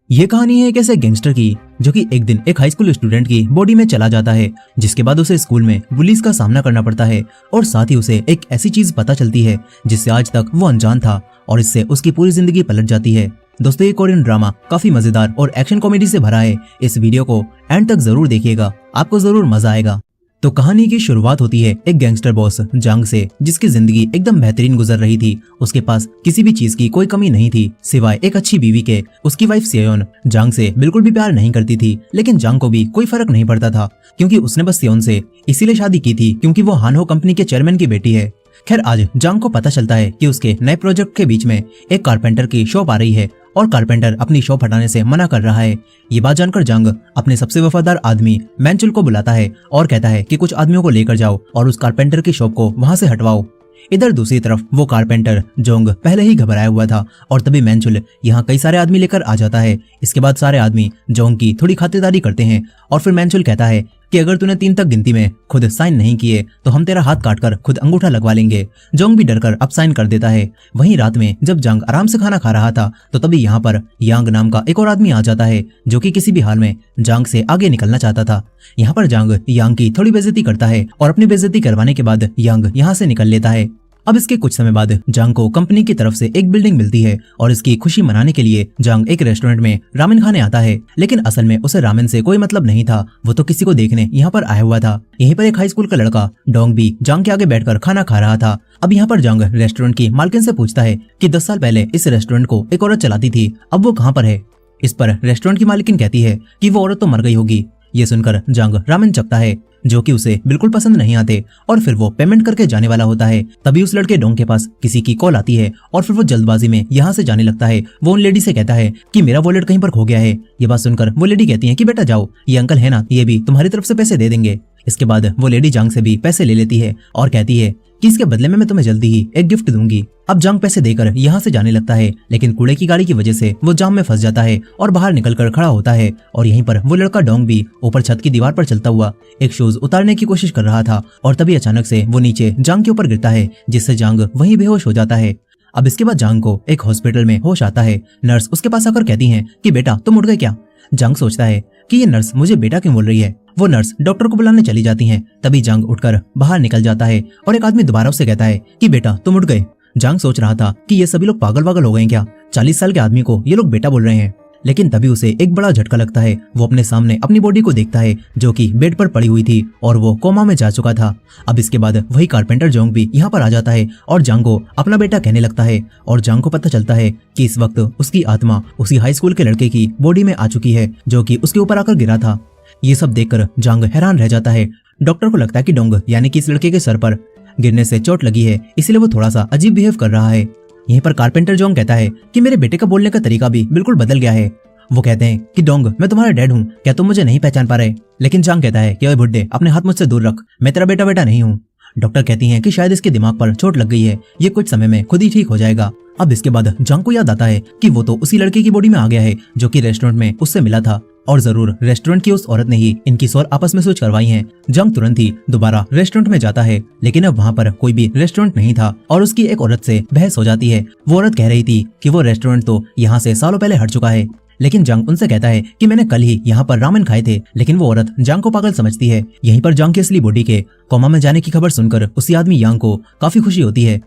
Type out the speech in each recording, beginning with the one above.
ये कहानी है एक ऐसे गैंगस्टर की जो कि एक दिन एक हाई स्कूल स्टूडेंट की बॉडी में चला जाता है, जिसके बाद उसे स्कूल में बुलीज का सामना करना पड़ता है और साथ ही उसे एक ऐसी चीज पता चलती है जिससे आज तक वो अनजान था और इससे उसकी पूरी जिंदगी पलट जाती है। दोस्तों, ये कोरियन ड्रामा काफी मजेदार और एक्शन कॉमेडी से भरा है। इस वीडियो को एंड तक जरूर देखिएगा, आपको जरूर मजा आएगा। तो कहानी की शुरुआत होती है एक गैंगस्टर बॉस जांग से, जिसकी जिंदगी एकदम बेहतरीन गुजर रही थी। उसके पास किसी भी चीज की कोई कमी नहीं थी सिवाय एक अच्छी बीवी के। उसकी वाइफ सेयोन जांग से बिल्कुल भी प्यार नहीं करती थी, लेकिन जांग को भी कोई फर्क नहीं पड़ता था क्योंकि उसने बस सेयोन से इसीलिए शादी की थी क्योंकि वो हानहो कंपनी के चेयरमैन की बेटी है। खैर, आज जांग को पता चलता है कि उसके नए प्रोजेक्ट के बीच में एक कारपेंटर की शॉप आ रही है और कारपेंटर अपनी शॉप हटाने से मना कर रहा है। ये बात जानकर जांग अपने सबसे वफादार आदमी मैनचुल को बुलाता है और कहता है कि कुछ आदमियों को लेकर जाओ और उस कारपेंटर की शॉप को वहां से हटवाओ। इधर दूसरी तरफ वो कारपेंटर जोंग पहले ही घबराया हुआ था और तभी मैनचुल यहाँ कई सारे आदमी लेकर आ जाता है। इसके बाद सारे आदमी जोंग की थोड़ी खातिरदारी करते हैं और फिर मैनचुल कहता है कि अगर तूने 3 तक गिनती में खुद साइन नहीं किए तो हम तेरा हाथ काटकर खुद अंगूठा लगवा लेंगे। जोंग भी डरकर अब साइन कर देता है। वहीं रात में जब जांग आराम से खाना खा रहा था तो तभी यहाँ पर यांग नाम का एक और आदमी आ जाता है जो कि किसी भी हाल में जांग से आगे निकलना चाहता था। यहाँ पर जांग यांग की थोड़ी बेइज्जती करता है और अपनी बेइज्जती करवाने के बाद यांग यहाँ से निकल लेता है। अब इसके कुछ समय बाद जांग को कंपनी की तरफ से एक बिल्डिंग मिलती है और इसकी खुशी मनाने के लिए जांग एक रेस्टोरेंट में रामेन खाने आता है, लेकिन असल में उसे रामेन से कोई मतलब नहीं था। वो तो किसी को देखने यहाँ पर आया हुआ था। यहीं पर एक हाई स्कूल का लड़का डोंग भी जांग के आगे बैठकर खाना खा रहा था। अब यहाँ पर जांग रेस्टोरेंट की मालकिन से पूछता है कि 10 साल पहले इस रेस्टोरेंट को एक औरत चलाती थी, अब वो कहाँ पर है। इस पर रेस्टोरेंट की मालकिन कहती है कि वो औरत तो मर गई होगी। ये सुनकर जांग रामेन चखता है जो कि उसे बिल्कुल पसंद नहीं आते और फिर वो पेमेंट करके जाने वाला होता है। तभी उस लड़के डोंग के पास किसी की कॉल आती है और फिर वो जल्दबाजी में यहाँ से जाने लगता है। वो उन लेडी से कहता है कि मेरा वॉलेट कहीं पर खो गया है। ये बात सुनकर वो लेडी कहती है कि बेटा जाओ, ये अंकल है ना, ये भी तुम्हारी तरफ से पैसे दे देंगे। इसके बाद वो लेडी जांग से भी पैसे ले लेती है और कहती है कि इसके बदले में मैं तुम्हें जल्दी ही एक गिफ्ट दूंगी। अब जांग पैसे देकर यहाँ से जाने लगता है, लेकिन कूड़े की गाड़ी की वजह से वो जाम में फंस जाता है और बाहर निकलकर खड़ा होता है। और यहीं पर वो लड़का डोंग भी ऊपर छत की दीवार पर चलता हुआ एक शूज उतारने की कोशिश कर रहा था और तभी अचानक से वो नीचे जांग के ऊपर गिरता है, जिससे जांग वहीं बेहोश हो जाता है। अब इसके बाद जांग को एक हॉस्पिटल में होश आता है। नर्स उसके पास आकर कहती है कि बेटा तुम उठ गए क्या। जांग सोचता है कि ये नर्स मुझे बेटा क्यों बोल रही है। वो नर्स डॉक्टर को बुलाने चली जाती हैं। तभी जांग उठकर बाहर निकल जाता है और एक आदमी दोबारा उससे कहता है कि बेटा तुम उठ गए। जांग सोच रहा था कि ये सभी लोग पागल वागल हो गए क्या, 40 साल के आदमी को ये लोग बेटा बोल रहे हैं। लेकिन तभी उसे एक बड़ा झटका लगता है। वो अपने सामने अपनी बॉडी को देखता है जो कि बेड पर पड़ी हुई थी और वो कोमा में जा चुका था। अब इसके बाद वही कारपेंटर जोंग भी यहाँ पर आ जाता है और जांग को अपना बेटा कहने लगता है और जांग को पता चलता है कि इस वक्त उसकी आत्मा उसी हाई स्कूल के लड़के की बॉडी में आ चुकी है जो कि उसके ऊपर आकर गिरा था। ये सब देखकर जांग हैरान रह जाता है। डॉक्टर को लगता है कि डोंग यानी कि इस लड़के के सर पर गिरने से चोट लगी है, इसलिए वो थोड़ा सा अजीब बिहेव कर रहा है। यहीं पर कारपेंटर जोंग कहता है कि मेरे बेटे का बोलने का तरीका भी बिल्कुल बदल गया है। वो कहते हैं कि डोंग मैं तुम्हारा डैड हूँ, क्या तुम मुझे नहीं पहचान पा रहे। लेकिन जांग कहता है कि ओए बुड्ढे, अपने हाथ मुझसे दूर रख, मैं तेरा बेटा नहीं हूँ। डॉक्टर कहती हैं कि शायद इसके दिमाग पर चोट लग गई है, ये कुछ समय में खुद ही ठीक हो जाएगा। अब इसके बाद जांग को याद आता है कि वो तो उसी लड़के की बॉडी में आ गया है जो कि रेस्टोरेंट में उससे मिला था और जरूर रेस्टोरेंट की उस औरत ने ही इनकी सोर आपस में स्विच करवाई है। जांग तुरंत ही दोबारा रेस्टोरेंट में जाता है, लेकिन अब वहाँ पर कोई भी रेस्टोरेंट नहीं था और उसकी एक औरत से बहस हो जाती है। वो औरत कह रही थी कि वो रेस्टोरेंट तो यहाँ से सालों पहले हट चुका है, लेकिन जांग उनसे कहता है कि मैंने कल ही यहाँ पर रामेन खाए थे। लेकिन वो औरत जांग को पागल समझती है। यहीं पर जांग की असली बॉडी के कोमा में जाने की खबर सुनकर उसी आदमी यांग को काफी खुशी होती है।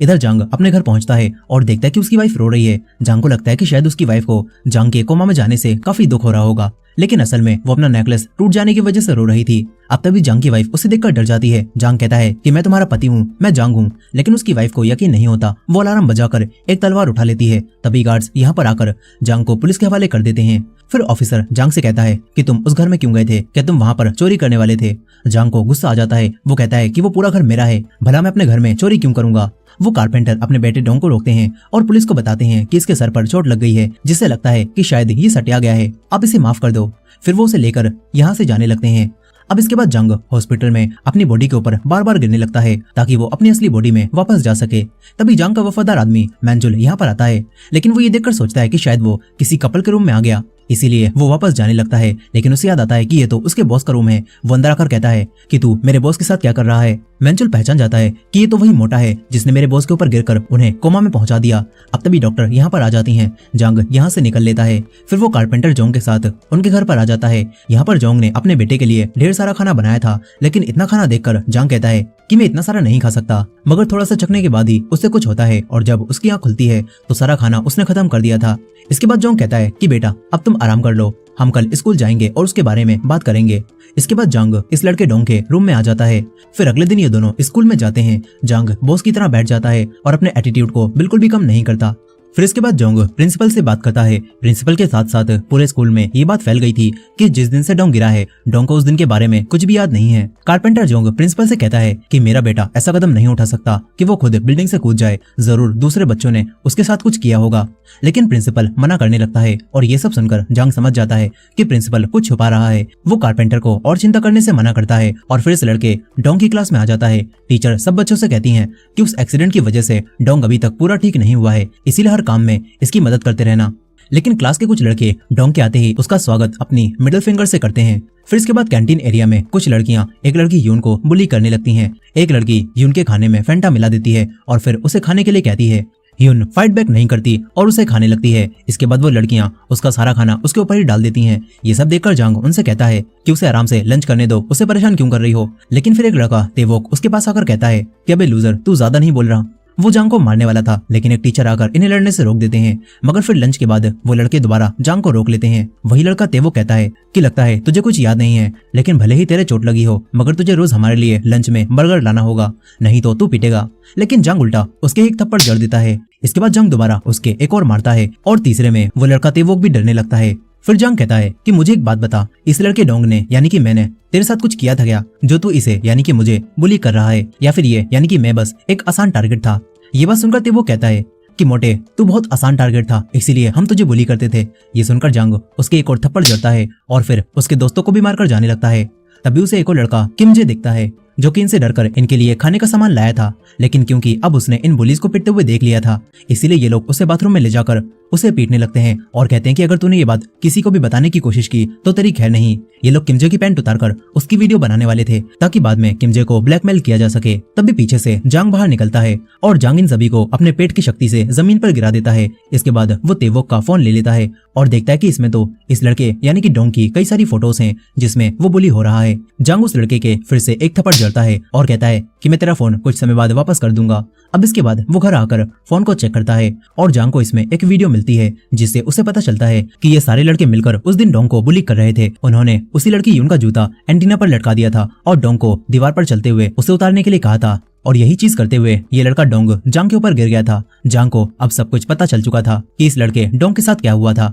इधर जांग अपने घर पहुंचता है और देखता है कि उसकी वाइफ रो रही है। जांग को लगता है कि शायद उसकी वाइफ को जांग के कोमा में जाने से काफी दुख हो रहा होगा, लेकिन असल में वो अपना नेकलेस टूट जाने की वजह से रो रही थी। अब तभी जांग की वाइफ उसे देखकर डर जाती है। जांग कहता है कि मैं तुम्हारा पति हूँ, मैं जांग हूँ, लेकिन उसकी वाइफ को यकीन नहीं होता। वो अलार्म बजाकर एक तलवार उठा लेती है। तभी गार्ड्स यहाँ पर आकर जांग को पुलिस के हवाले कर देते हैं। फिर ऑफिसर जांग से कहता है कि तुम उस घर में क्यों गए थे, क्या तुम वहाँ पर चोरी करने वाले थे। जांग को गुस्सा आ जाता है। वो कहता है कि वो पूरा घर मेरा है, भला मैं अपने घर में चोरी क्यों करूंगा। वो कारपेंटर अपने बेटे डोंग को रोकते हैं और पुलिस को बताते हैं कि इसके सर पर चोट लग गई है, जिससे लगता है कि शायद ये सटिया गया है, आप इसे माफ कर दो। फिर वो उसे लेकर यहाँ से जाने लगते हैं। अब इसके बाद जांग हॉस्पिटल में अपनी बॉडी के ऊपर बार बार गिरने लगता है ताकि वो अपनी असली बॉडी में वापस जा सके। तभी जांग का वफादार आदमी मैनचुल यहाँ पर आता है, लेकिन वो ये देखकर सोचता है कि शायद वो किसी कपल के रूम में आ गया। इसीलिए वो वापस जाने लगता है, लेकिन उसे याद आता है कि ये तो उसके बॉस का रूम है। वो अंदर आकर कहता है कि तू मेरे बॉस के साथ क्या कर रहा है। मेंचुल पहचान जाता है कि ये तो वही मोटा है जिसने मेरे बॉस के ऊपर गिरकर उन्हें कोमा में पहुंचा दिया। अब तभी डॉक्टर यहाँ पर आ जाती हैं। जांग यहाँ से निकल लेता है। फिर वो कारपेंटर जोंग के साथ उनके घर पर आ जाता है। यहाँ पर जोंग ने अपने बेटे के लिए ढेर सारा खाना बनाया था, लेकिन इतना खाना देखकर जांग कहता है कि मैं इतना सारा नहीं खा सकता। मगर थोड़ा सा चखने के बाद ही उससे कुछ होता है और जब उसकी आंख खुलती है तो सारा खाना उसने खत्म कर दिया था। इसके बाद जोंग कहता है कि बेटा अब तुम आराम कर लो, हम कल स्कूल जाएंगे और उसके बारे में बात करेंगे। इसके बाद जांग इस लड़के डोंग के रूम में आ जाता है। फिर अगले दिन ये दोनों स्कूल में जाते हैं। जांग बॉस की तरह बैठ जाता है और अपने एटीट्यूड को बिल्कुल भी कम नहीं करता। फिर इसके बाद जोंग प्रिंसिपल से बात करता है। प्रिंसिपल के साथ साथ पूरे स्कूल में ये बात फैल गई थी कि जिस दिन से डोंग गिरा है डोंग को उस दिन के बारे में कुछ भी याद नहीं है। कारपेंटर जोंग प्रिंसिपल से कहता है कि मेरा बेटा ऐसा कदम नहीं उठा सकता कि वो खुद बिल्डिंग से कूद जाए, जरूर दूसरे बच्चों ने उसके साथ कुछ किया होगा। लेकिन प्रिंसिपल मना करने लगता है और ये सब सुनकर जांग समझ जाता है कि प्रिंसिपल कुछ छुपा रहा है। वो कारपेंटर को और चिंता करने से मना करता है और फिर इस लड़के डोंग की क्लास में आ जाता है। टीचर सब बच्चों से कहती हैं कि उस एक्सीडेंट की वजह से डोंग अभी तक पूरा ठीक नहीं हुआ है, इसीलिए हर काम में इसकी मदद करते रहना। लेकिन क्लास के कुछ लड़के डोंग के आते ही उसका स्वागत अपनी मिडिल फिंगर से करते हैं। फिर इसके बाद कैंटीन एरिया में कुछ लड़कियां एक लड़की यून को बुली करने लगती हैं। एक लड़की यून के खाने में फैंटा मिला देती है और फिर उसे खाने के लिए कहती है। यून फाइट बैक नहीं करती और उसे खाने लगती है। इसके बाद वो लड़कियां उसका सारा खाना उसके ऊपर ही डाल देती हैं। ये सब देखकर जांग उनसे कहता है कि उसे आराम से लंच करने दो, उसे परेशान क्यों कर रही हो। लेकिन फिर एक लड़का तेवोक उसके पास आकर कहता है कि अबे लूजर, तू ज्यादा नहीं बोल रहा। वो जांग को मारने वाला था, लेकिन एक टीचर आकर इन्हें लड़ने से रोक देते हैं। मगर फिर लंच के बाद वो लड़के दोबारा जांग को रोक लेते हैं। वही लड़का तेवो कहता है कि लगता है तुझे कुछ याद नहीं है, लेकिन भले ही तेरे चोट लगी हो मगर तुझे रोज हमारे लिए लंच में बर्गर लाना होगा, नहीं तो तू पिटेगा। लेकिन जांग उल्टा उसके एक थप्पड़ जड़ देता है। इसके बाद जांग दोबारा उसके एक और मारता है और तीसरे में वो लड़का तेवोक भी डरने लगता है। फिर जांग कहता है कि मुझे एक बात बता, इस लड़के डोंग ने यानी कि मैंने तेरे साथ कुछ किया था क्या, जो तू इसे यानी कि मुझे बुली कर रहा है, या फिर ये यानी कि मैं बस एक आसान टारगेट था। ये बात सुनकर तेवोक कहता है कि मोटे तू बहुत आसान टारगेट था, इसीलिए हम तुझे बुली करते थे। ये सुनकर जांग उसके एक और थप्पड़ जड़ता है और फिर उसके दोस्तों को भी मारकर जाने लगता है। तभी उसे एक और लड़का किमजे दिखता है जो कि इनसे डरकर इनके लिए खाने का सामान लाया था, लेकिन क्योंकि अब उसने इन बुलीज को पीटते हुए देख लिया था, इसीलिए ये लोग उसे बाथरूम में ले जाकर उसे पीटने लगते हैं और कहते हैं कि अगर तूने ये बात किसी को भी बताने की कोशिश की तो तेरी खैर नहीं। ये लोग किमजे की पैंट उतारकर उसकी वीडियो बनाने वाले थे ताकि बाद में किमजे को ब्लैकमेल किया जा सके। तभी पीछे से जांग बाहर निकलता है और जांग इन सभी को अपने पेट की शक्ति से जमीन पर गिरा देता है। इसके बाद वो तेवोक का फोन ले लेता है और देखता है कि इसमें तो इस लड़के यानी कि डोंग की कई सारी फोटोज हैं जिसमें वो बुली हो रहा है। जांग उस लड़के के फिर से एक थप्पड़ जड़ता है और कहता है कि मैं तेरा फोन कुछ समय बाद वापस कर दूंगा। अब इसके बाद वो घर आकर फोन को चेक करता है और जांग को इसमें एक वीडियो मिलती है जिससे उसे पता चलता है कि ये सारे लड़के मिलकर उस दिन डोंग को बुली कर रहे थे। उन्होंने उसी लड़की यून का जूता एंटीना पर लटका दिया था और डोंग को दीवार पर चलते हुए उसे उतारने के लिए कहा था, और यही चीज करते हुए ये लड़का डोंग जांग के ऊपर गिर गया था। जांग को अब सब कुछ पता चल चुका था कि इस लड़के डोंग के साथ क्या हुआ था।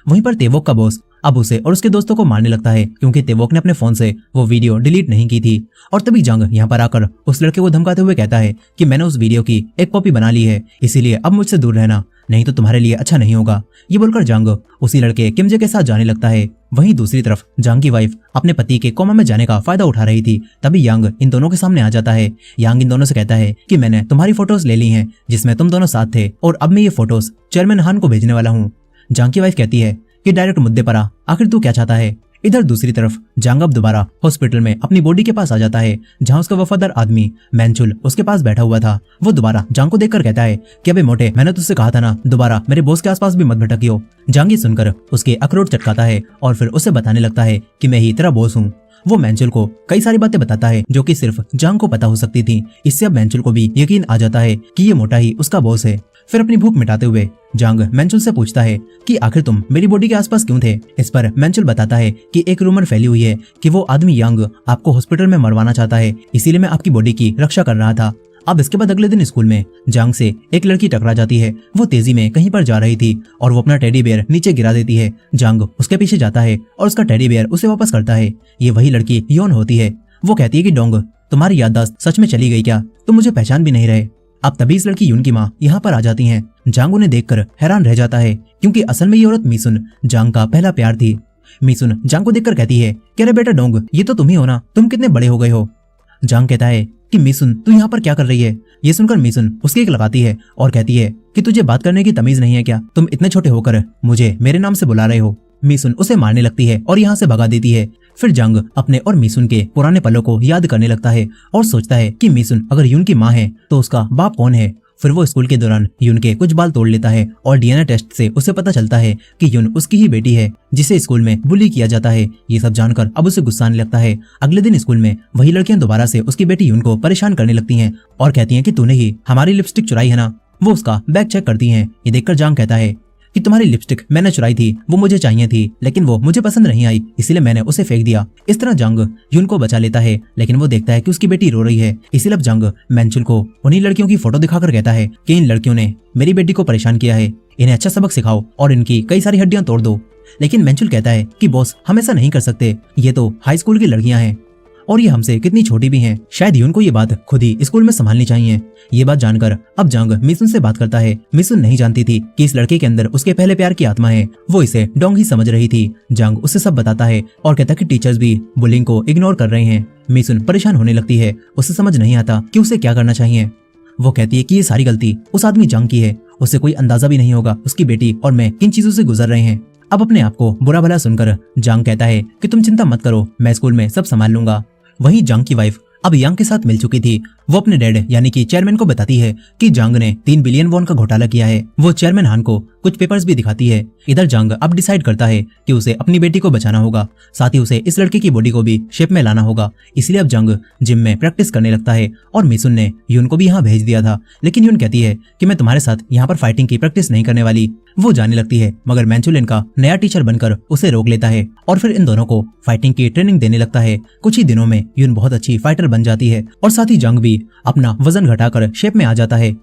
वहीं पर तेवोक का बॉस अब उसे और उसके दोस्तों को मारने लगता है क्योंकि तेवोक ने अपने फोन से वो वीडियो डिलीट नहीं की थी। और तभी जांग यहाँ पर आकर उस लड़के को धमकाते हुए कहता है कि मैंने उस वीडियो की एक कॉपी बना ली है, इसीलिए अब मुझसे दूर रहना, नहीं तो तुम्हारे लिए अच्छा नहीं होगा। ये बोलकर जांग उसी लड़के किमजे के साथ जाने लगता है। वहीं दूसरी तरफ जांग की वाइफ अपने पति के कोमा में जाने का फायदा उठा रही थी। तभी यांग इन दोनों के सामने आ जाता है। यांग इन दोनों से कहता है कि मैंने तुम्हारी फोटोज ले ली हैं जिसमें तुम दोनों साथ थे और अब मैं ये फोटोज चेयरमैन हान को भेजने वाला हूँ। जांग की वाइफ कहती है कि डायरेक्ट मुद्दे पर आ, आखिर तू क्या चाहता है। इधर दूसरी तरफ जांग अब दोबारा हॉस्पिटल में अपनी बॉडी के पास आ जाता है जहां उसका वफादार आदमी मैंचुल उसके पास बैठा हुआ था। वो दोबारा जांग को देखकर कहता है कि अबे मोटे, मैंने तुझसे कहा था ना दोबारा मेरे बॉस के आसपास भी मत भटकियो। जांग ये सुनकर उसके अखरोट चटकाता है और फिर उसे बताने लगता है कि मैं ही तेरा बॉस हूँ। वो मैंचुल को कई सारी बातें बताता है जो कि सिर्फ जांग को पता हो सकती थी। इससे अब मैंचुल को भी यकीन आ जाता है कि ये मोटा ही उसका बॉस है। फिर अपनी भूख मिटाते हुए जांग मैंचुल से पूछता है कि आखिर तुम मेरी बॉडी के आसपास क्यों थे। इस पर मैंचुल बताता है कि एक रूमर फैली हुई है कि वो आदमी यांग आपको हॉस्पिटल में मरवाना चाहता है, इसीलिए मैं आपकी बॉडी की रक्षा कर रहा था। अब इसके बाद अगले दिन स्कूल में जांग से एक लड़की टकरा जाती है। वो तेजी में कहीं पर जा रही थी और वो अपना टेडी बेयर नीचे गिरा देती है। जांग उसके पीछे जाता है और उसका टेडी बेयर उसे वापस करता है। ये वही लड़की योन होती है। वो कहती है कि डोंग, तुम्हारी याददाश्त सच में चली गई क्या, तुम मुझे पहचान भी नहीं रहे। अब तभी इस लड़की यून की माँ यहाँ पर आ जाती हैं। जांग उन्हें देखकर हैरान रह जाता है क्योंकि असल में ये औरत मीसुन जांग का पहला प्यार थी। मीसुन जांग को देखकर कहती है कि अरे बेटा डोंग, ये तो तुम ही हो ना, तुम कितने बड़े हो गए हो। जांग कहता है कि मीसुन तू यहाँ पर क्या कर रही है। ये सुनकर मीसुन उसकी एक लगाती है और कहती है कि तुझे बात करने की तमीज नहीं है क्या, तुम इतने छोटे होकर मुझे मेरे नाम से बुला रहे हो। मीसुन उसे मारने लगती है और यहाँ से भगा देती है। फिर जंग अपने और मीसुन के पुराने पलों को याद करने लगता है और सोचता है कि मीसुन अगर यून की माँ है तो उसका बाप कौन है। फिर वो स्कूल के दौरान यून के कुछ बाल तोड़ लेता है और डीएनए टेस्ट से उसे पता चलता है कि यून उसकी ही बेटी है जिसे स्कूल में बुली किया जाता है। ये सब जानकर अब उसे गुस्सा आने लगता है। अगले दिन स्कूल में वही लड़कियां दोबारा से उसकी बेटी यून को परेशान करने लगती हैं और कहती हैं कि तूने ही हमारी लिपस्टिक चुराई है ना। वो उसका बैग चेक करती हैं। ये देखकर जांग कहता है कि तुम्हारी लिपस्टिक मैंने चुराई थी, वो मुझे चाहिए थी लेकिन वो मुझे पसंद नहीं आई इसलिए मैंने उसे फेंक दिया। इस तरह जंग यून को बचा लेता है लेकिन वो देखता है कि उसकी बेटी रो रही है। इसीलिए अब जंग मेंचुल को उन्हीं लड़कियों की फोटो दिखाकर कहता है कि इन लड़कियों ने मेरी बेटी को परेशान किया है, इन्हें अच्छा सबक सिखाओ और इनकी कई सारी हड्डियां तोड़ दो। लेकिन मेंचुल कहता है कि बॉस हम ऐसा नहीं कर सकते, ये तो हाई स्कूल की लड़कियां हैं और ये हमसे कितनी छोटी भी हैं। शायद यून को ये बात खुद ही स्कूल में संभालनी चाहिए। ये बात जानकर अब जंग मिसुन से बात करता है। मिसुन नहीं जानती थी कि इस लड़के के अंदर उसके पहले प्यार की आत्मा है। वो इसे डोंग ही समझ रही थी। जंग उसे सब बताता है और कहता है कि टीचर्स भी बुलिंग को इग्नोर कर रहे हैं। मिसुन परेशान होने लगती है। उसे समझ नहीं आता कि उसे क्या करना चाहिए। वो कहती है कि ये सारी गलती उस आदमी जंग की है। उसे कोई अंदाजा भी नहीं होगा उसकी बेटी और मैं किन चीजों से गुजर रहे हैं। अब अपने आप को बुरा भला सुनकर जंग कहता है कि तुम चिंता मत करो, मैं स्कूल में सब संभाल लूंगा। वहीं जंग की वाइफ अब यांग के साथ मिल चुकी थी। वो अपने डैड यानी कि चेयरमैन को बताती है कि जंग ने 3 बिलियन वॉन का घोटाला किया है। वो चेयरमैन हान को कुछ पेपर्स भी दिखाती है। इधर जंग अब डिसाइड करता है कि उसे अपनी बेटी को बचाना होगा, साथ ही उसे इस लड़के की बॉडी को भी शेप में लाना होगा। इसलिए अब जंग जिम में प्रैक्टिस करने लगता है और मिसुन ने यून को भी यहाँ भेज दिया था। लेकिन यून कहती है कि मैं तुम्हारे साथ यहाँ पर फाइटिंग की प्रैक्टिस नहीं करने वाली। वो जाने लगती है मगर मेंचुल इनका नया टीचर बनकर उसे रोक लेता है और फिर इन दोनों को फाइटिंग की ट्रेनिंग देने लगता है। कुछ ही दिनों में यून बहुत अच्छी फाइटर बन जाती है और साथ ही जंग भी अपना वजन घटाकर शेप में आ जाता है।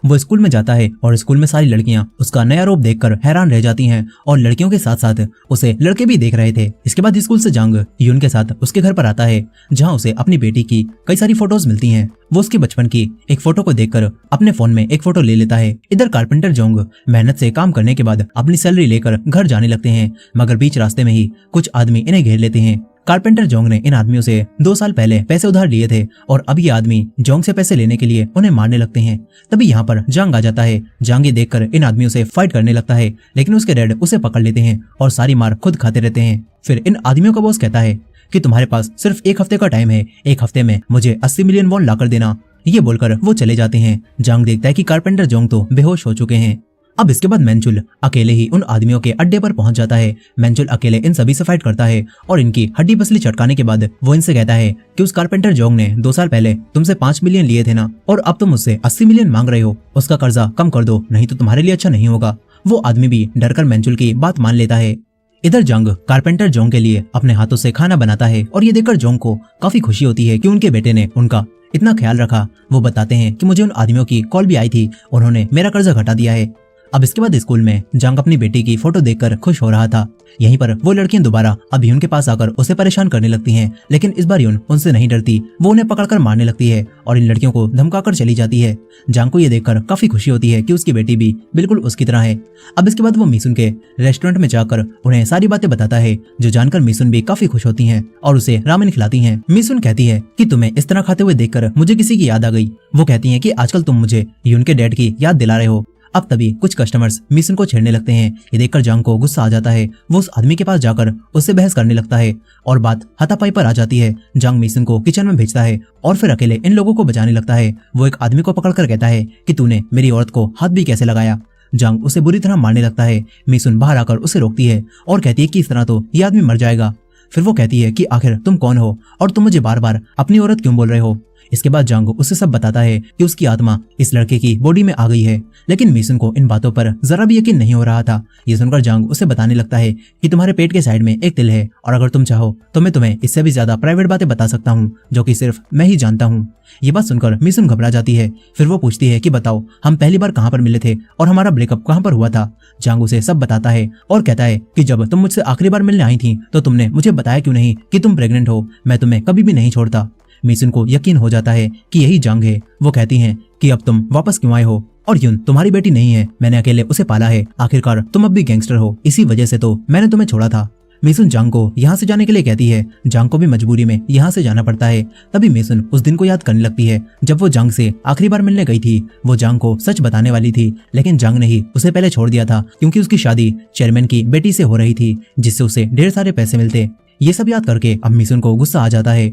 वो स्कूल में जाता है और स्कूल में सारी लड़कियां उसका नया रूप देखकर हैरान रह जाती हैं और लड़कियों के साथ साथ उसे लड़के भी देख रहे थे। इसके बाद स्कूल से जंग यून के साथ उसके घर पर आता है जहां उसे अपनी बेटी की कई सारी फोटोज मिलती हैं। वो उसके बचपन की एक फोटो को देखकर अपने फोन में एक फोटो ले लेता है। इधर कारपेंटर जोंग मेहनत से काम करने के बाद अपनी सैलरी लेकर घर जाने लगते हैं मगर बीच रास्ते में ही कुछ आदमी इन्हें घेर लेते हैं। कारपेंटर जोंग ने इन आदमियों से 2 साल पहले पैसे उधार लिए थे और अब ये आदमी जोंग से पैसे लेने के लिए उन्हें मारने लगते हैं। तभी यहाँ पर जंग आ जाता है। जंग ये देखकर इन आदमियों से फाइट करने लगता है लेकिन उसके डैड उसे पकड़ लेते हैं और सारी मार खुद खाते रहते हैं। फिर इन आदमियों का बॉस कहता है कि तुम्हारे पास सिर्फ 1 हफ्ते का टाइम है, 1 हफ्ते में मुझे 80 मिलियन वॉन लाकर देना। ये बोलकर वो चले जाते हैं। जंग देखता है कि कारपेंटर जोंग तो बेहोश हो चुके हैं। अब इसके बाद मेंचुल अकेले ही उन आदमियों के अड्डे पर पहुंच जाता है। मेंचुल अकेले इन सभी से फाइट करता है और इनकी हड्डी पसली चटकाने के बाद वो इनसे कहता है कि उस कारपेंटर जोंग ने 2 साल पहले तुमसे 5 मिलियन लिए थे ना, और अब तुम मुझसे 80 मिलियन मांग रहे हो। उसका कर्जा कम कर दो, नहीं तो तुम्हारे लिए अच्छा नहीं होगा। वो आदमी भी डरकर मेंचुल की बात मान लेता है। इधर जंग कारपेंटर जोंग के लिए अपने हाथों से खाना बनाता है और ये देखकर जोंग को काफी खुशी होती है कि उनके बेटे ने उनका इतना ख्याल रखा। वो बताते हैं कि मुझे उन आदमियों की कॉल भी आई थी, उन्होंने मेरा कर्जा घटा दिया है। अब इसके बाद स्कूल में जंग अपनी बेटी की फोटो देखकर खुश हो रहा था। यहीं पर वो लड़कियां दोबारा अब यून के पास आकर उसे परेशान करने लगती हैं लेकिन इस बार यून उनसे नहीं डरती। वो उन्हें पकड़कर मारने लगती है और इन लड़कियों को धमकाकर चली जाती है। जंग को ये देखकर काफी खुशी होती है कि उसकी बेटी भी बिल्कुल उसकी तरह है। अब इसके बाद वो मिसुन के रेस्टोरेंट में जाकर उन्हें सारी बातें बताता है, जो जानकर मिसुन भी काफी खुश होती है और उसे रामेन खिलाती है। मिसुन कहती है कि तुम्हें इस तरह खाते हुए देखकर मुझे किसी की याद आ गई। वो कहती है कि आजकल तुम मुझे यून के डैड की याद दिला रहे हो। अब तभी कुछ कस्टमर्स मिसुन को छेड़ने लगते हैं। ये देखकर जंग को गुस्सा आ जाता है। वो उस आदमी के पास जाकर उससे बहस करने लगता है और बात हाथापाई पर आ जाती है। जंग मिसुन को किचन में भेजता है और फिर अकेले इन लोगों को बचाने लगता है। वो एक आदमी को पकड़कर कहता है कि तूने मेरी औरत को हाथ भी कैसे लगाया। जंग उसे बुरी तरह मारने लगता है। मिसुन बाहर आकर उसे रोकती है और कहती है कि इस तरह तो ये आदमी मर जाएगा। फिर वो कहती है कि आखिर तुम कौन हो और तुम मुझे बार बार अपनी औरत क्यों बोल रहे हो। इसके बाद जंग उसे सब बताता है कि उसकी आत्मा इस लड़के की बॉडी में आ गई है, लेकिन मिसुन को इन बातों पर जरा भी यकीन नहीं हो रहा था। ये सुनकर जंग उसे बताने लगता है कि तुम्हारे पेट के साइड में एक तिल है और अगर तुम चाहो तो मैं तुम्हें इससे भी ज्यादा प्राइवेट बातें बता सकता हूँ जो कि सिर्फ मैं ही जानता हूँ। ये बात सुनकर मिसुन घबरा जाती है। फिर वो पूछती है कि बताओ हम पहली बार कहाँ पर मिले थे और हमारा ब्रेकअप कहाँ पर हुआ था। जंग उसे सब बताता है और कहता है कि जब तुम मुझसे आखिरी बार मिलने आई थी तो तुमने मुझे बताया क्यों नहीं कि तुम प्रेग्नेंट हो। मैं तुम्हें कभी भी नहीं छोड़ता। मिसुन को यकीन हो जाता है कि यही जंग है। वो कहती हैं कि अब तुम वापस क्यों आए हो और यून तुम्हारी बेटी नहीं है, मैंने अकेले उसे पाला है। आखिरकार तुम अब भी गैंगस्टर हो, इसी वजह से तो मैंने तुम्हें छोड़ा था। मिसुन जांग को यहाँ से जाने के लिए कहती है। जांग को भी मजबूरी में यहाँ से जाना पड़ता है। तभी मिसुन उस दिन को याद करने लगती है जब वो जांग से आखिरी बार मिलने गई थी। वो जांग को सच बताने वाली थी, लेकिन जांग ने ही उसे पहले छोड़ दिया था क्योंकि उसकी शादी चेयरमैन की बेटी से हो रही थी, जिससे उसे ढेर सारे पैसे मिलते। ये सब याद करके अब मिसुन को गुस्सा आ जाता है।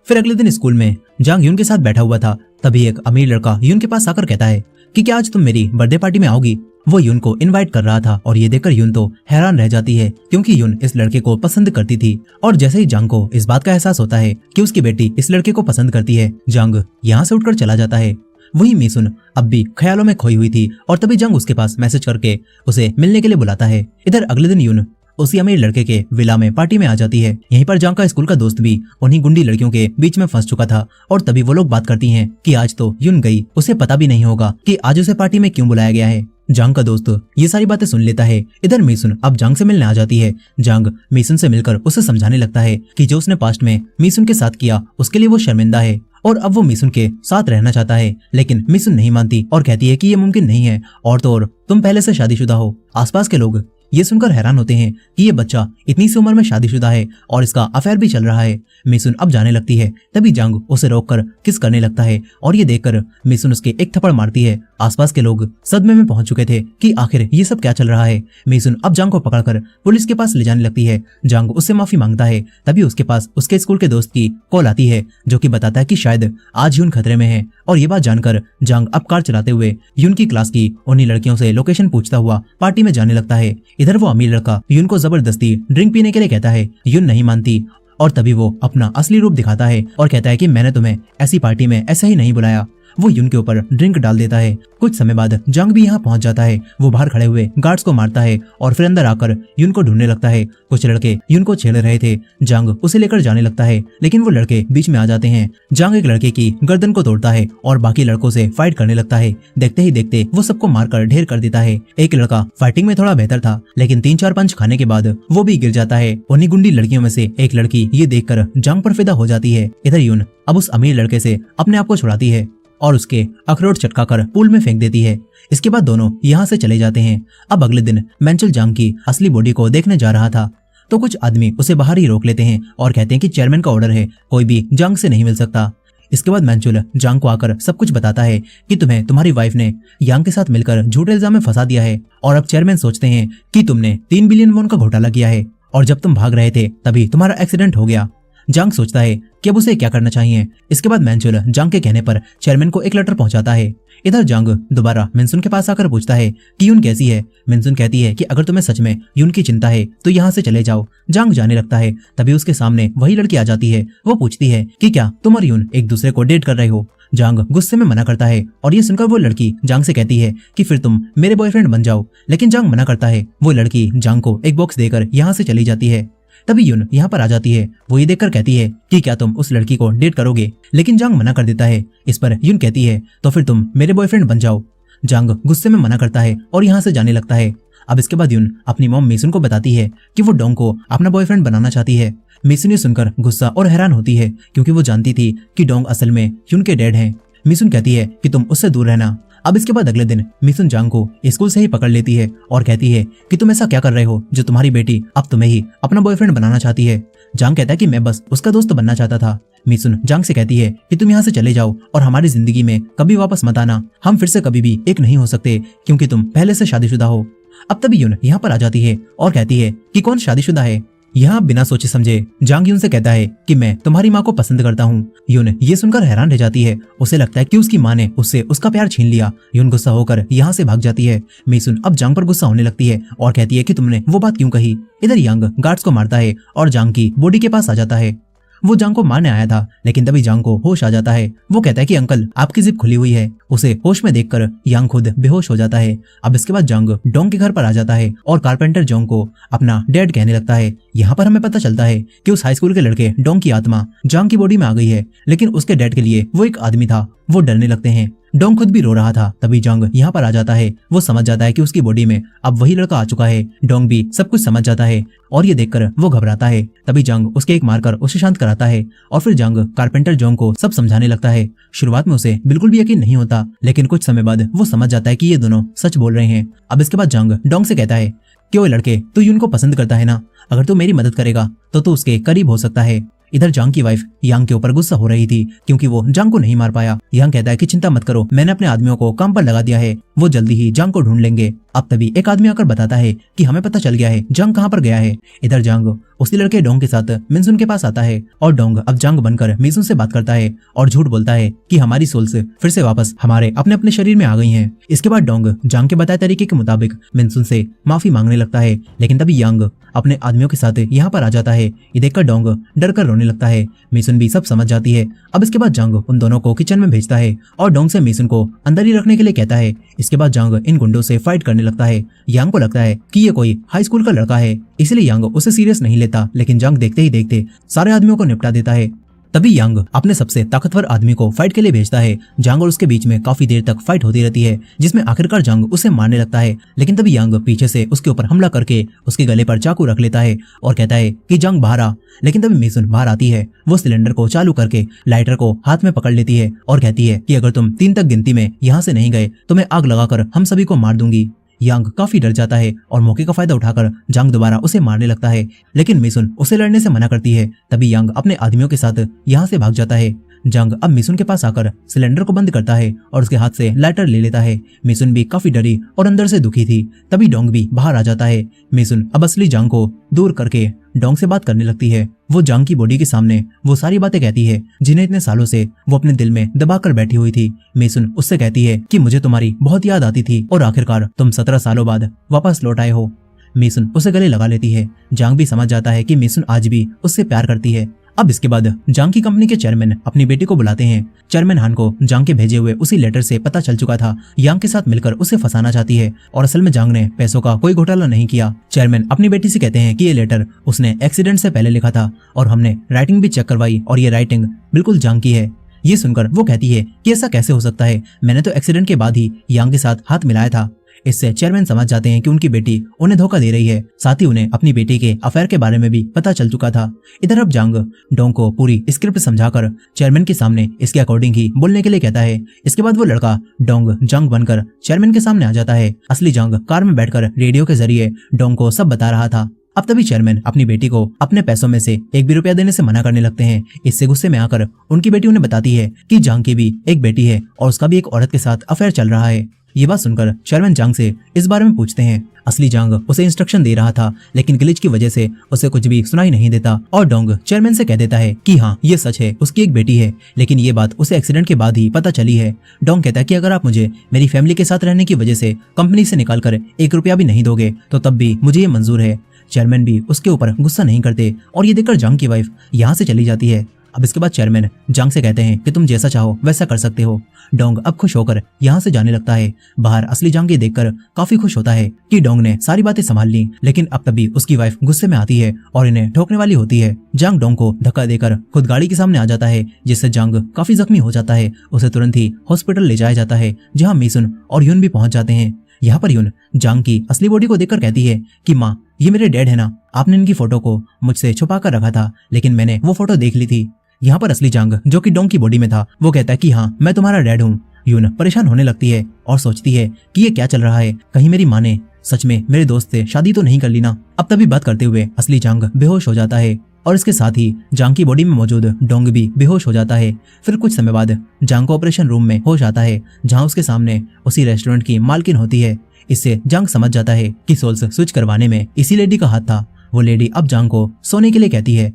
फिर अगले दिन स्कूल में जांग यून के साथ बैठा हुआ था। तभी एक अमीर लड़का यून के पास आकर कहता है कि क्या आज तुम मेरी बर्थडे पार्टी में आओगी। वो यून को इनवाइट कर रहा था और ये देखकर यून तो हैरान रह जाती है क्योंकि यून इस लड़के को पसंद करती थी। और जैसे ही जांग को इस बात का एहसास होता है कि उसकी बेटी इस लड़के को पसंद करती है, जांग यहाँ से उठकर चला जाता है। वही मिसुन अब भी ख्यालों में खोई हुई थी और तभी जांग उसके पास मैसेज करके उसे मिलने के लिए बुलाता है। इधर अगले दिन यून उसी अमीर लड़के के विला में पार्टी में आ जाती है। यहीं पर जांग का स्कूल का दोस्त भी उन्हीं गुंडी लड़कियों के बीच में फंस चुका था और तभी वो लोग बात करती हैं कि आज तो यून गई, उसे पता भी नहीं होगा कि आज उसे पार्टी में क्यों बुलाया गया है। जांग का दोस्त ये सारी बातें सुन लेता है। इधर मिसुन अब जांग से मिलने आ जाती है। जांग मिसुन से मिलकर उसे समझाने लगता है कि जो उसने पास्ट में मिसुन के साथ किया उसके लिए वो शर्मिंदा है और अब वो मिसुन के साथ रहना चाहता है। लेकिन मिसुन नहीं मानती और कहती है कि ये मुमकिन नहीं है और तो और तुम पहले से शादीशुदा हो। आसपास के लोग ये सुनकर हैरान होते हैं कि ये बच्चा इतनी सी उम्र में शादीशुदा है और इसका अफेयर भी चल रहा है। मिसुन अब जाने लगती है। तभी जांग उसे रोककर किस करने लगता है और ये देखकर मिसुन उसके एक थप्पड़ मारती है। आसपास के लोग सदमे में पहुंच चुके थे कि आखिर ये सब क्या चल रहा है। मिसुन अब जांग को पकड़कर पुलिस के पास ले जाने लगती है। जांग उससे माफी मांगता है। तभी उसके पास उसके स्कूल के दोस्त की कॉल आती है जो कि बताता है कि शायद आज यून खतरे में है। और ये बात जानकर जांग अब कार चलाते हुए यून की क्लास की उन्हीं लड़कियों से लोकेशन पूछता हुआ पार्टी में जाने लगता है। इधर वो अमीर लड़का यून को जबरदस्ती ड्रिंक पीने के लिए कहता है। यून नहीं मानती और तभी वो अपना असली रूप दिखाता है और कहता है कि मैंने तुम्हें ऐसी पार्टी में ऐसा ही नहीं बुलाया। वो यून के ऊपर ड्रिंक डाल देता है। कुछ समय बाद जांग भी यहाँ पहुंच जाता है। वो बाहर खड़े हुए गार्ड्स को मारता है और फिर अंदर आकर यून को ढूंढने लगता है। कुछ लड़के यून को छेड़ रहे थे। जांग उसे लेकर जाने लगता है लेकिन वो लड़के बीच में आ जाते हैं। जांग एक लड़के की गर्दन को तोड़ता है और बाकी लड़कों से फाइट करने लगता है। देखते ही देखते वो सबको मारकर ढेर कर देता है। एक लड़का फाइटिंग में थोड़ा बेहतर था लेकिन 3-4 पंच खाने के बाद वो भी गिर जाता है। उन्हीं गुंडी लड़कियों में से एक लड़की ये देखकर जांग पर फिदा हो जाती है। इधर यून अब उस अमीर लड़के से अपने आप को छुड़ाती है और उसके अखरोट चटकाकर पूल में फेंक देती है। इसके बाद दोनों यहाँ से चले जाते हैं। अब अगले दिन मैंचल जांग की असली बॉडी को देखने जा रहा था तो कुछ आदमी उसे बाहर ही रोक लेते हैं और कहते हैं कि चेयरमैन का ऑर्डर है, कोई भी जांग से नहीं मिल सकता। इसके बाद मैंचुल जांग को आकर सब कुछ बताता है कि तुम्हें तुम्हारी वाइफ ने यांग के साथ मिलकर झूठे इल्जाम में फंसा दिया है और अब चेयरमैन सोचते हैं कि तुमने 3 बिलियन वॉन का घोटाला किया है और जब तुम भाग रहे थे तभी तुम्हारा एक्सीडेंट हो गया। जांग सोचता है कि अब उसे क्या करना चाहिए। इसके बाद मैंचुल जांग के कहने पर चेयरमैन को एक लेटर पहुंचाता है। इधर जांग दोबारा मिनसुन के पास आकर पूछता है कि यून कैसी है। मिनसुन कहती है कि अगर तुम्हें सच में यून की चिंता है तो यहाँ से चले जाओ। जांग जाने लगता है। तभी उसके सामने वही लड़की आ जाती है। वो पूछती है कि क्या तुम और यून एक दूसरे को डेट कर रहे हो। जांग गुस्से में मना करता है और ये सुनकर वो लड़की जांग से कहती है कि फिर तुम मेरे बॉयफ्रेंड बन जाओ, लेकिन जांग मना करता है। वो लड़की जांग को एक बॉक्स देकर यहाँ से चली जाती है। तभी यून यहाँ पर आ जाती है। वो ये देखकर कहती है कि क्या तुम उस लड़की को डेट करोगे, लेकिन जांग मना कर देता है। इस पर यून कहती है तो फिर तुम मेरे बॉयफ्रेंड बन जाओ। जांग गुस्से में मना करता है और यहाँ से जाने लगता है। अब इसके बाद यून अपनी मॉम मिसुन को बताती है कि वो डोंग को अपना बॉयफ्रेंड बनाना चाहती है। मिसुन ये सुनकर गुस्सा और हैरान होती है क्योंकि वो जानती थी कि डोंग असल में यून के डैड हैं। मिसुन कहती है कि तुम उससे दूर रहना। अब इसके बाद अगले दिन मिसुन जांग को स्कूल से ही पकड़ लेती है और कहती है कि तुम ऐसा क्या कर रहे हो जो तुम्हारी बेटी अब तुम्हें ही अपना बॉयफ्रेंड बनाना चाहती है। जांग कहता है कि मैं बस उसका दोस्त बनना चाहता था। मिसुन जांग से कहती है कि तुम यहाँ से चले जाओ और हमारी जिंदगी में कभी वापस मत आना। हम फिर से कभी भी एक नहीं हो सकते क्योंकि तुम पहले से शादीशुदा हो। अब तभी यून यहाँ पर आ जाती है और कहती है कि कौन शादीशुदा है। यहाँ बिना सोचे समझे जांग यून से कहता है कि मैं तुम्हारी माँ को पसंद करता हूँ। यून ये सुनकर हैरान रह जाती है। उसे लगता है कि उसकी माँ ने उससे उसका प्यार छीन लिया। यून गुस्सा होकर यहाँ से भाग जाती है। मिसुन अब जांग पर गुस्सा होने लगती है और कहती है कि तुमने वो बात क्यों कही। इधर यांग गार्ड्स को मारता है और जांग की बॉडी के पास आ जाता है। वो जांग को मारने आया था लेकिन तभी जांग को होश आ जाता है। वो कहता है कि अंकल आपकी जिप खुली हुई है। उसे होश में देखकर यांग खुद बेहोश हो जाता है। अब इसके बाद जांग डोंग के घर पर आ जाता है और कारपेंटर जोंग को अपना डैड कहने लगता है। यहाँ पर हमें पता चलता है कि उस हाई स्कूल के लड़के डोंग की आत्मा जांग की बॉडी में आ गई है, लेकिन उसके डैड के लिए वो एक आदमी था। वो डरने लगते हैं। डोंग खुद भी रो रहा था। तभी जांग यहाँ पर आ जाता है। वो समझ जाता है कि उसकी बॉडी में अब वही लड़का आ चुका है। डोंग भी सब कुछ समझ जाता है और ये देखकर वो घबराता है। तभी जांग उसके एक मारकर उसे शांत कराता है और फिर जांग कारपेंटर जोंग को सब समझाने लगता है। शुरुआत में उसे बिल्कुल भी यकीन नहीं होता, लेकिन कुछ समय बाद वो समझ जाता है कि ये दोनों सच बोल रहे हैं। अब इसके बाद जांग डोंग से कहता है कि वो लड़के तू यून को पसंद करता है ना, अगर तू मेरी मदद करेगा तो तू उसके करीब हो सकता है। इधर जांग की वाइफ यांग के ऊपर गुस्सा हो रही थी क्योंकि वो जांग को नहीं मार पाया। यांग कहता है कि चिंता मत करो, मैंने अपने आदमियों को काम पर लगा दिया है, वो जल्दी ही जांग को ढूंढ लेंगे। अब तभी एक आदमी आकर बताता है कि हमें पता चल गया है जांग कहाँ पर गया है। इधर जांग उसी लड़के डोंग के साथ मिनसुन के पास आता है और डोंग अब जांग बनकर मिनसुन से बात करता है और झूठ बोलता है कि हमारी सोल्स फिर से वापस हमारे अपने अपने शरीर में आ गई हैं। इसके बाद डोंग जांग के बताए तरीके के मुताबिक मिनसुन से माफी मांगने लगता है, लेकिन तभी यांग अपने आदमियों के साथ यहाँ पर आ जाता है। ये देखकर डोंग डर कर रोने लगता है। मिसुन भी सब समझ जाती है। अब इसके बाद जांग उन दोनों को किचन में भेजता है और डोंग से मिसुन को अंदर ही रखने के लिए कहता है। इसके बाद जांग इन गुंडों से फाइट करने लगता है। यांग को लगता है कि ये कोई हाई स्कूल का लड़का है, इसलिए यांग उसे सीरियस नहीं लेता, लेकिन जांग देखते ही देखते सारे आदमियों को निपटा देता है। तभी यांग अपने सबसे ताकतवर आदमी को फाइट के लिए भेजता है। जांग और उसके बीच में काफी देर तक फाइट होती रहती है, जिसमें आखिरकार जांग उसे मारने लगता है, लेकिन तभी यांग पीछे से उसके ऊपर हमला करके उसके गले पर चाकू रख लेता है और कहता है कि जांग बाहर आ। लेकिन तभी मिसुन बाहर आती है। वो सिलेंडर को चालू करके लाइटर को हाथ में पकड़ लेती है और कहती है कि अगर तुम 3 तक गिनती में यहाँ से नहीं गए तो मैं आग लगाकर हम सभी को मार दूंगी। यांग काफी डर जाता है और मौके का फायदा उठाकर जांग दोबारा उसे मारने लगता है, लेकिन मिसुन उसे लड़ने से मना करती है। तभी यांग अपने आदमियों के साथ यहाँ से भाग जाता है। जांग अब मिसुन के पास आकर सिलेंडर को बंद करता है और उसके हाथ से लाइटर ले लेता है। मिसुन भी काफी डरी और अंदर से दुखी थी। तभी डोंग भी बाहर आ जाता है। मिसुन अब असली जांग को दूर करके डोंग से बात करने लगती है। वो जांग की बॉडी के सामने वो सारी बातें कहती है जिन्हें इतने सालों से वो अपने दिल में दबा कर बैठी हुई थी। मिसुन उससे कहती है कि मुझे तुम्हारी बहुत याद आती थी और आखिरकार तुम 17 सालों बाद वापस लौट आए हो। मिसुन उसे गले लगा लेती है। जांग भी समझ जाता है कि मिसुन आज भी उससे प्यार करती है। अब इसके बाद जांग की कंपनी के चेयरमैन अपनी बेटी को बुलाते हैं। चेयरमैन हान को जांग के भेजे हुए उसी लेटर से पता चल चुका था यांग के साथ मिलकर उसे फंसाना चाहती है और असल में जांग ने पैसों का कोई घोटाला नहीं किया। चेयरमैन अपनी बेटी से कहते हैं कि ये लेटर उसने एक्सीडेंट से पहले लिखा था और हमने राइटिंग भी चेक करवाई और ये राइटिंग बिल्कुल जांग की है। ये सुनकर वो कहती है कि ऐसा कैसे हो सकता है, मैंने तो एक्सीडेंट के बाद ही यांग के साथ हाथ मिलाया था। इससे चेयरमैन समझ जाते हैं कि उनकी बेटी उन्हें धोखा दे रही है। साथ ही उन्हें अपनी बेटी के अफेयर के बारे में भी पता चल चुका था। इधर अब जांग डोंग को पूरी स्क्रिप्ट समझाकर चेयरमैन के सामने इसके अकॉर्डिंग ही बोलने के लिए कहता है। इसके बाद वो लड़का डोंग जांग बनकर चेयरमैन के सामने आ जाता है। असली जांग कार में बैठकर रेडियो के जरिए डोंग को सब बता रहा था। अब तभी चेयरमैन अपनी बेटी को अपने पैसों में से 1 भी रुपया देने से मना करने लगते हैं। इससे गुस्से में आकर उनकी बेटी उन्हें बताती है कि जांग की भी एक बेटी है और उसका भी एक औरत के साथ अफेयर चल रहा है। ये बात सुनकर चेयरमैन जांग से इस बारे में पूछते हैं। असली जांग उसे इंस्ट्रक्शन दे रहा था, लेकिन ग्लिच की वजह से उसे कुछ भी सुनाई नहीं देता और डोंग चेयरमैन से कह देता है कि हाँ ये सच है, उसकी एक बेटी है, लेकिन ये बात उसे एक्सीडेंट के बाद ही पता चली है। डोंग कहता है कि अगर आप मुझे मेरी फैमिली के साथ रहने की वजह से कंपनी से निकाल कर 1 रुपया भी नहीं दोगे तो तब भी मुझे ये मंजूर है। चेयरमैन भी उसके ऊपर गुस्सा नहीं करते और ये देखकर जांग की वाइफ यहाँ से चली जाती है। अब इसके बाद चेयरमैन जांग से कहते हैं कि तुम जैसा चाहो वैसा कर सकते हो। डोंग अब खुश होकर यहाँ से जाने लगता है। बाहर असली जांग ये देखकर काफी खुश होता है कि डोंग ने सारी बातें संभाल ली, लेकिन अब तभी उसकी वाइफ गुस्से में आती है और इन्हें ठोकने वाली होती है। जांग डोंग को धक्का देकर खुद गाड़ी के सामने आ जाता है, जिससे जांग काफी जख्मी हो जाता है। उसे तुरंत ही हॉस्पिटल ले जाया जाता है, जहाँ मिसुन और यून भी पहुंच जाते हैं। यहाँ पर यून जांग की असली बॉडी को देखकर कहती है कि माँ ये मेरे डैड है ना, आपने इनकी फोटो को मुझसे छुपा कर रखा था, लेकिन मैंने वो फोटो देख ली थी। यहाँ पर असली जांग जो कि डोंग की बॉडी में था वो कहता है कि हाँ मैं तुम्हारा डैड हूँ। यून परेशान होने लगती है और सोचती है कि ये क्या चल रहा है, कहीं मेरी माँ ने सच में मेरे दोस्त से शादी तो नहीं कर ली ना। अब तभी बात करते हुए असली जांग बेहोश हो जाता है और इसके साथ ही जांग की बॉडी में मौजूद डोंग भी बेहोश हो जाता है। फिर कुछ समय बाद जांग को ऑपरेशन रूम में होश आता है, जहाँ उसके सामने उसी रेस्टोरेंट की मालकिन होती है। इससे जांग समझ जाता है कि सोल्स स्विच करवाने में इसी लेडी का हाथ था। वो लेडी अब जांग को सोने के लिए कहती है।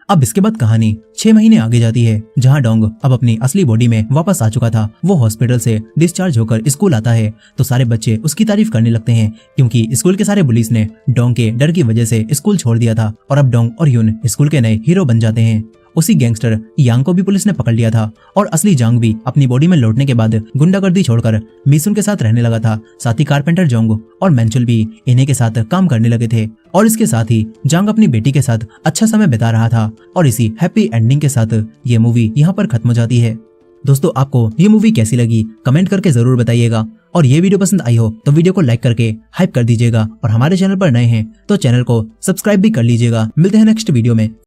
अब इसके बाद कहानी 6 महीने आगे जाती है, जहां डोंग अब अपनी असली बॉडी में वापस आ चुका था। वो हॉस्पिटल से डिस्चार्ज होकर स्कूल आता है तो सारे बच्चे उसकी तारीफ करने लगते हैं, क्योंकि स्कूल के सारे पुलिस ने डोंग के डर की वजह से स्कूल छोड़ दिया था और अब डोंग और यून स्कूल के नए हीरो बन जाते हैं। उसी गैंगस्टर यांग को भी पुलिस ने पकड़ लिया था और असली जांग भी अपनी बॉडी में लौटने के बाद गुंडागर्दी छोड़कर मिसुन के साथ रहने लगा था। साथ ही कारपेंटर जोंग और मेंचुल भी इन्हीं के साथ काम करने लगे थे और इसके साथ ही जांग अपनी बेटी के साथ अच्छा समय बिता रहा था। और इसी हैप्पी एंडिंग के साथ ये मूवी यहाँ पर खत्म हो जाती है। दोस्तों आपको ये मूवी कैसी लगी कमेंट करके जरूर बताइएगा और ये वीडियो पसंद आई हो तो वीडियो को लाइक करके हाइप कर दीजिएगा और हमारे चैनल पर नए हैं तो चैनल को सब्सक्राइब भी कर लीजिएगा। मिलते हैं नेक्स्ट वीडियो में।